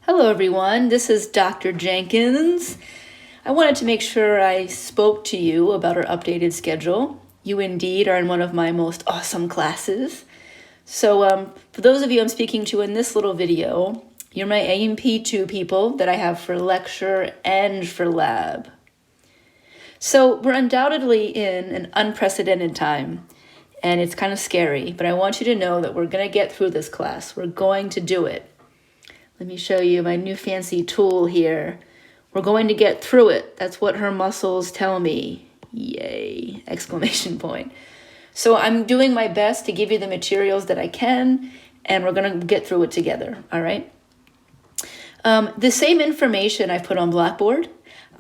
Hello everyone, this is Dr. Jenkins. I wanted to make sure I spoke to you about our updated schedule. You indeed are in one of my most awesome classes. So for those of you I'm speaking to in this little video, you're my A&P2 people that I have for lecture and for lab. So we're undoubtedly in an unprecedented time, and it's kind of scary, but I want you to know that we're going to get through this class. We're going to do it. Let me show you my new fancy tool here. We're going to get through it. That's what her muscles tell me. Yay! Exclamation point. So I'm doing my best to give you the materials that I can, and we're going to get through it together, all right? The same information I've put on Blackboard,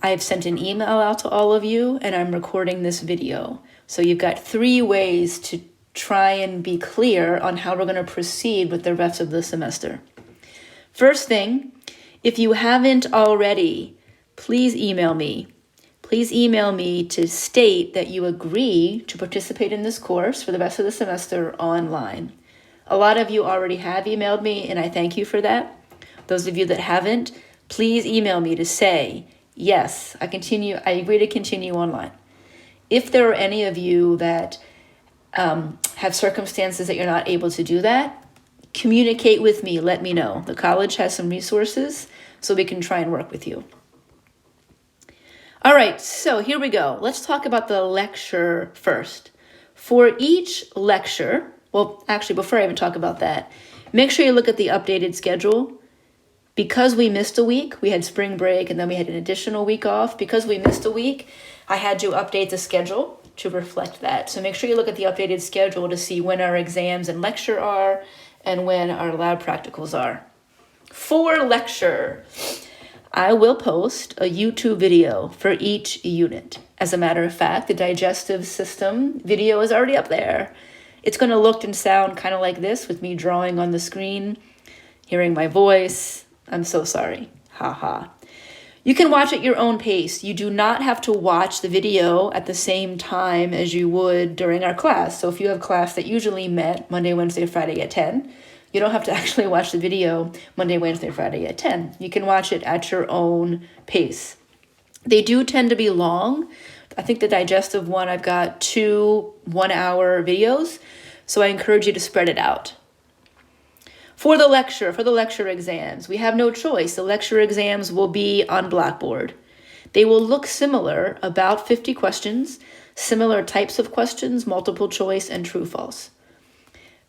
I've sent an email out to all of you, and I'm recording this video. So you've got 3 ways to try and be clear on how we're going to proceed with the rest of the semester. First thing, if you haven't already, please email me. Please email me to state that you agree to participate in this course for the rest of the semester online. A lot of you already have emailed me, and I thank you for that. Those of you that haven't, please email me to say, yes, I agree to continue online. If there are any of you that have circumstances that you're not able to do that, communicate with me, let me know. The college has some resources, so we can try and work with you. All right, so here we go. Let's talk about the lecture first. For each lecture, well, actually, before I even talk about that, make sure you look at the updated schedule. Because we missed a week, we had spring break, and then we had an additional week off. Because we missed a week, I had to update the schedule to reflect that. So make sure you look at the updated schedule to see when our exams and lecture are, and when our lab practicals are. For lecture, I will post a YouTube video for each unit. As a matter of fact, the digestive system video is already up there. It's going to look and sound kind of like this with me drawing on the screen, hearing my voice. I'm so sorry. Ha ha. You can watch at your own pace. You do not have to watch the video at the same time as you would during our class. So if you have class that usually met Monday, Wednesday, Friday at 10, you don't have to actually watch the video Monday, Wednesday, Friday at 10. You can watch it at your own pace. They do tend to be long. I think the digestive one, I've got 2 one-hour videos, so I encourage you to spread it out. For the lecture exams, we have no choice. The lecture exams will be on Blackboard. They will look similar, about 50 questions, similar types of questions, multiple choice and true false.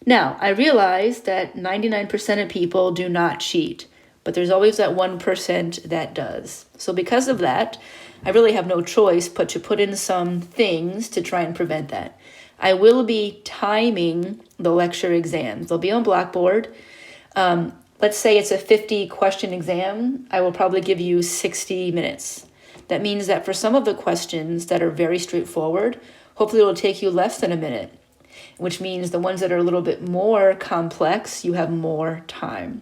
Now, I realize that 99% of people do not cheat, but there's always that 1% that does. So because of that, I really have no choice but to put in some things to try and prevent that. I will be timing the lecture exams. They'll be on Blackboard. Let's say it's a 50-question exam. I will probably give you 60 minutes. That means that for some of the questions that are very straightforward, hopefully it'll take you less than a minute, which means the ones that are a little bit more complex, you have more time.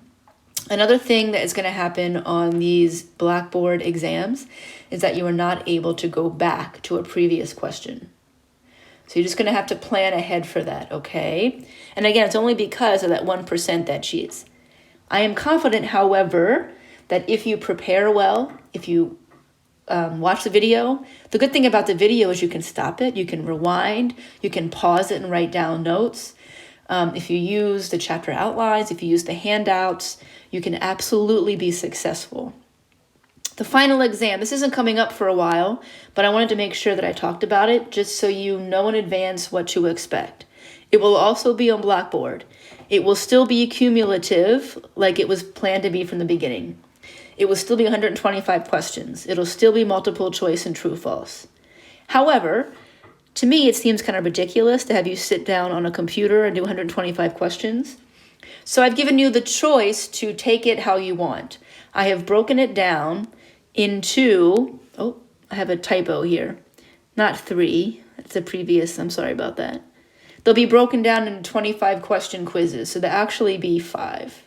Another thing that is going to happen on these Blackboard exams is that you are not able to go back to a previous question. So you're just going to have to plan ahead for that, okay? And again, it's only because of that 1% that cheats. I am confident, however, that if you prepare well, if you watch the video, the good thing about the video is you can stop it, you can rewind, you can pause it and write down notes. If you use the chapter outlines, if you use the handouts, you can absolutely be successful. The final exam, this isn't coming up for a while, but I wanted to make sure that I talked about it just so you know in advance what to expect. It will also be on Blackboard. It will still be cumulative like it was planned to be from the beginning. It will still be 125 questions. It'll still be multiple choice and true false. However, to me, it seems kind of ridiculous to have you sit down on a computer and do 125 questions. So I've given you the choice to take it how you want. I have broken it down into, I have a typo here, not 3, that's the previous, I'm sorry about that. They'll be broken down into 25 question quizzes, so they'll actually be 5.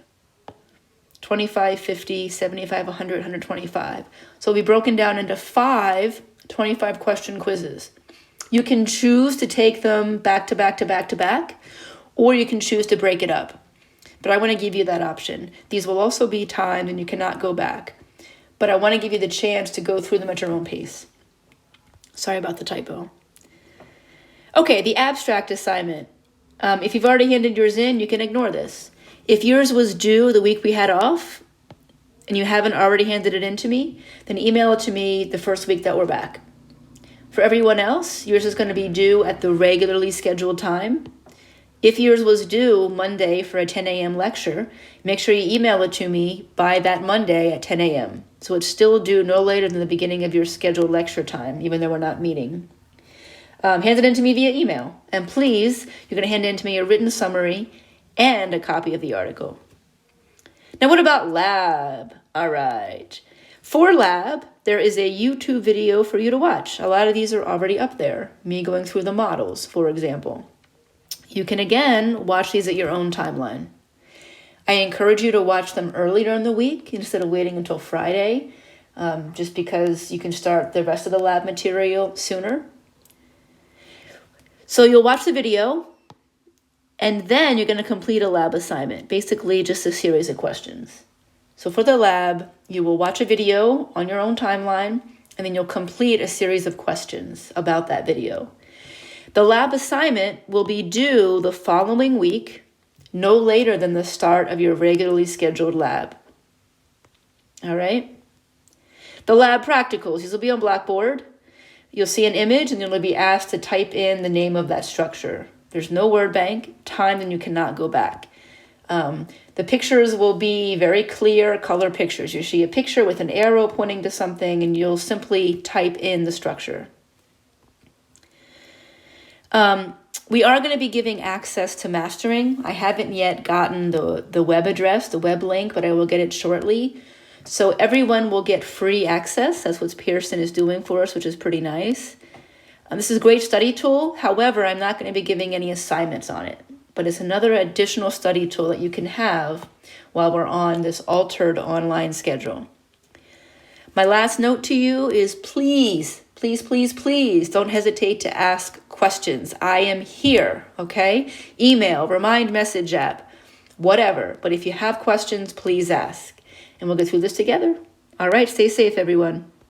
25, 50, 75, 100, 125. So it'll be broken down into 5 25 question quizzes. You can choose to take them back to back to back to back, or you can choose to break it up. but I want to give you that option. These will also be timed and you cannot go back. But I want to give you the chance to go through them at your own pace. Sorry about the typo. Okay, the abstract assignment. If you've already handed yours in, you can ignore this. If yours was due the week we had off, and you haven't already handed it in to me, then email it to me the first week that we're back. For everyone else, yours is going to be due at the regularly scheduled time. If yours was due Monday for a 10 a.m. lecture, make sure you email it to me by that Monday at 10 a.m. So it's still due no later than the beginning of your scheduled lecture time, even though we're not meeting. Hand it in to me via email. And please, you're going to hand in to me a written summary and a copy of the article. Now, what about lab? All right. For lab, there is a YouTube video for you to watch. A lot of these are already up there. Me going through the models, for example. You can, again, watch these at your own timeline. I encourage you to watch them earlier in the week instead of waiting until Friday, just because you can start the rest of the lab material sooner. So you'll watch the video, and then you're going to complete a lab assignment, basically just a series of questions. So for the lab, you will watch a video on your own timeline, and then you'll complete a series of questions about that video. The lab assignment will be due the following week, no later than the start of your regularly scheduled lab. All right? The lab practicals, these will be on Blackboard. You'll see an image and you'll be asked to type in the name of that structure. There's no word bank, time, and you cannot go back. The pictures will be very clear color pictures. You see a picture with an arrow pointing to something and you'll simply type in the structure. We are going to be giving access to mastering. I haven't yet gotten the web address, the web link, but I will get it shortly. So everyone will get free access. That's what Pearson is doing for us, which is pretty nice. This is a great study tool. However, I'm not going to be giving any assignments on it. But it's another additional study tool that you can have while we're on this altered online schedule. My last note to you is please don't hesitate to ask questions. I am here, okay? Email, remind message app, whatever. But if you have questions, please ask. And we'll get through this together. All right, stay safe, everyone.